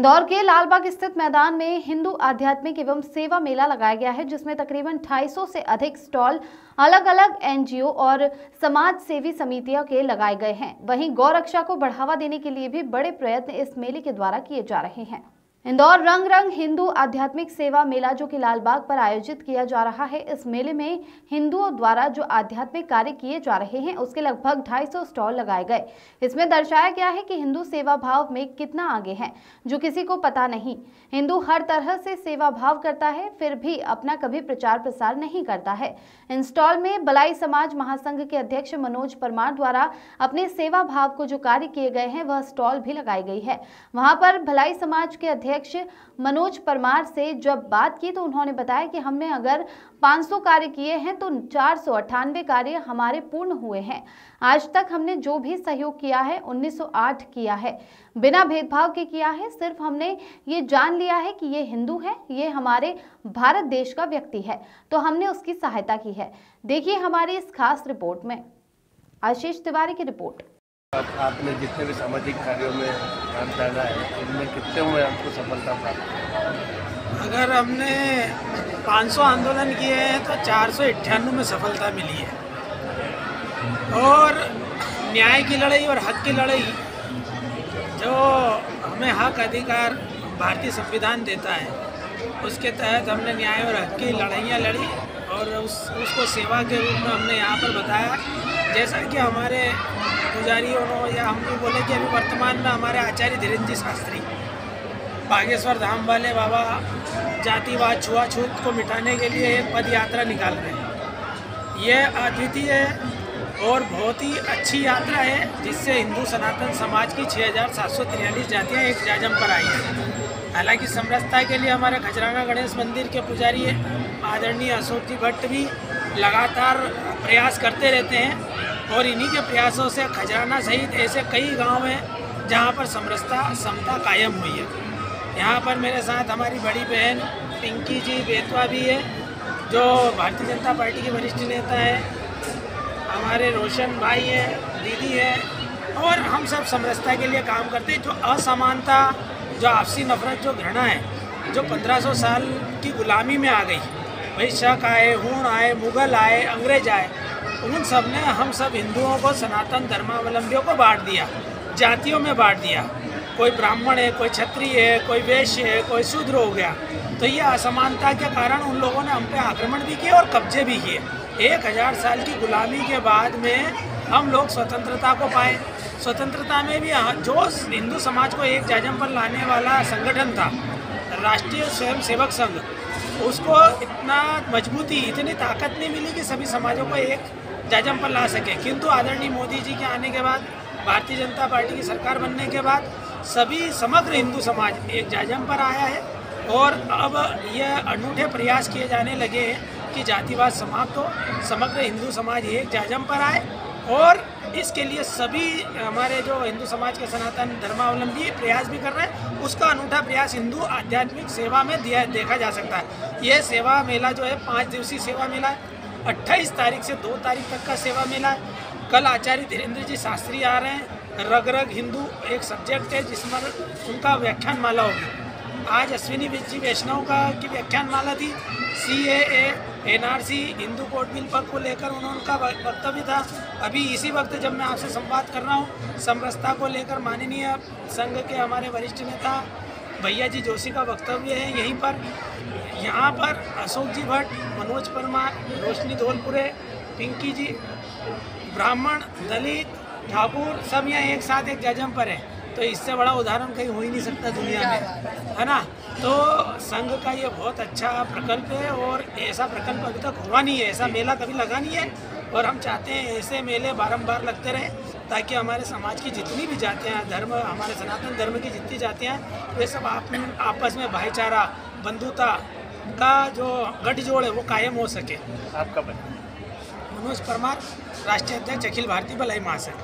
इंदौर के लालबाग स्थित मैदान में हिंदू आध्यात्मिक एवं सेवा मेला लगाया गया है, जिसमें तकरीबन 250 से अधिक स्टॉल अलग अलग एनजीओ और समाज सेवी समितियों के लगाए गए हैं। वहीं गौरक्षा को बढ़ावा देने के लिए भी बड़े प्रयत्न इस मेले के द्वारा किए जा रहे हैं। इंदौर रंग रंग हिंदू आध्यात्मिक सेवा मेला जो कि लालबाग पर आयोजित किया जा रहा है, इस मेले में हिंदुओं द्वारा जो आध्यात्मिक कार्य किए जा रहे हैं उसके लगभग 250 स्टॉल लगाए गए। इसमें दर्शाया गया है कि हिंदू सेवा भाव में कितना आगे हैं, जो किसी को पता नहीं। हिंदू हर तरह से सेवा भाव करता है, फिर भी अपना कभी प्रचार प्रसार नहीं करता है। इन स्टॉल में बलाई समाज महासंघ के अध्यक्ष मनोज परमार द्वारा अपने सेवा भाव को जो कार्य किए गए हैं वह स्टॉल भी लगाई गई है। वहां पर भलाई समाज के अध्यक्ष मनोज परमार से जब बात की तो उन्होंने बताया कि हमने अगर 500 कार्य किए हैं तो 498 कार्य हमारे पूर्ण हुए हैं। आज तक हमने जो भी सहयोग किया है 1908 किया है, बिना भेदभाव के किया है। सिर्फ हमने ये जान लिया है कि ये हिंदू है, ये हमारे भारत देश का व्यक्ति है, तो हमने उसकी सहायता की है। देखिए हमारी इस खास रिपोर्ट में। आशीष तिवारी की रिपोर्ट। आपने जितने भी सामाजिक कार्यों में काम डाला है, इनमें कितने में आपको सफलता प्राप्त? अगर हमने 500 आंदोलन किए हैं तो 498 में सफलता मिली है। और न्याय की लड़ाई और हक की लड़ाई, जो हमें हक अधिकार भारतीय संविधान देता है, उसके तहत हमने न्याय और हक की लड़ाइयाँ लड़ी और उसको सेवा के रूप में हमने यहाँ पर बताया। जैसा कि हमारे पुजारियों ने या हम भी बोले कि अभी वर्तमान में हमारे आचार्य धीरेन्द्र जी शास्त्री बागेश्वर धाम वाले बाबा जातिवाद छुआछूत को मिटाने के लिए एक पद यात्रा निकाल रहे हैं। ये अद्वितीय है और बहुत ही अच्छी यात्रा है, जिससे हिंदू सनातन समाज की 6743 जातियाँ एक जाजम पर आई हैं। हालांकि समरसता के लिए हमारे खजराना गणेश मंदिर के पुजारी आदरणीय अशोक जी भट्ट भी लगातार प्रयास करते रहते हैं और इन्हीं के प्रयासों से खजराना सहित ऐसे कई गांव हैं जहां पर समरसता समता कायम हुई है। यहां पर मेरे साथ हमारी बड़ी बहन पिंकी जी बेतवा भी है, जो भारतीय जनता पार्टी के वरिष्ठ नेता है। हमारे रोशन भाई हैं, दीदी है, और हम सब समरसता के लिए काम करते हैं। जो असमानता, जो आपसी नफरत, जो घृणा है, जो 1500 साल की गुलामी में आ गई, भाई शक आए, हूण आए, मुगल आए, अंग्रेज आए, उन सब ने हम सब हिंदुओं को, सनातन धर्मावलंबियों को बांट दिया, जातियों में बांट दिया। कोई ब्राह्मण है, कोई क्षत्रिय है, कोई वैश्य है, कोई शूद्र हो गया। तो ये असमानता के कारण उन लोगों ने हम पे आक्रमण भी किए और कब्जे भी किए। 1000 साल की गुलामी के बाद में हम लोग स्वतंत्रता को पाए। स्वतंत्रता में भी जो हिंदू समाज को एक जाजम पर लाने वाला संगठन था, राष्ट्रीय स्वयंसेवक संघ, उसको इतना मजबूती, इतनी ताकत नहीं मिली कि सभी समाजों को एक जाजम पर ला सके। किंतु आदरणीय मोदी जी के आने के बाद, भारतीय जनता पार्टी की सरकार बनने के बाद, सभी समग्र हिंदू समाज एक जाजम पर आया है और अब यह अनूठे प्रयास किए जाने लगे हैं कि जातिवाद समाप्त हो, समग्र हिंदू समाज एक जाजम पर आए। और इसके लिए सभी हमारे जो हिंदू समाज के सनातन धर्मावलंबी प्रयास भी कर रहे हैं। उसका अनूठा प्रयास हिंदू आध्यात्मिक सेवा में देखा जा सकता है। ये सेवा मेला जो है 5 दिवसीय सेवा मेला है। 28 तारीख से 2 तारीख तक का सेवा मेला है। कल आचार्य धीरेन्द्र जी शास्त्री आ रहे हैं। रग रग हिंदू एक सब्जेक्ट है जिसमें उनका व्याख्यान माला होगी। आज अश्विनी जी वैष्णव की व्याख्यान माला थी। CAA, NRC, Hindu code bill पर को लेकर उनका वक्तव्य था। अभी इसी वक्त जब मैं आपसे संवाद कर रहा हूँ, समरसता को लेकर माननीय संघ के हमारे वरिष्ठ नेता भैया जी जोशी का वक्तव्य है यहीं पर। यहाँ पर अशोक जी भट्ट, मनोज परमार, रोशनी धौलपुरे, पिंकी जी, ब्राह्मण, दलित, ठाकुर, सब यहाँ एक साथ एक जाजम पर है। तो इससे बड़ा उदाहरण कहीं हो ही नहीं सकता दुनिया में, है ना। तो संघ का ये बहुत अच्छा प्रकल्प है और ऐसा प्रकल्प अभी तक हुआ नहीं है, ऐसा मेला कभी लगा नहीं है। और हम चाहते हैं ऐसे मेले बारंबार लगते रहें, ताकि हमारे समाज की जितनी भी जातियाँ, धर्म, हमारे सनातन धर्म की जितनी जातियाँ हैं, वे सब आपस में भाईचारा, बंधुता का जो गठजोड़ है वो कायम हो सके। आपका मनोज परमार, राष्ट्रीय अध्यक्ष अखिल भारतीय भलाई महासंघ।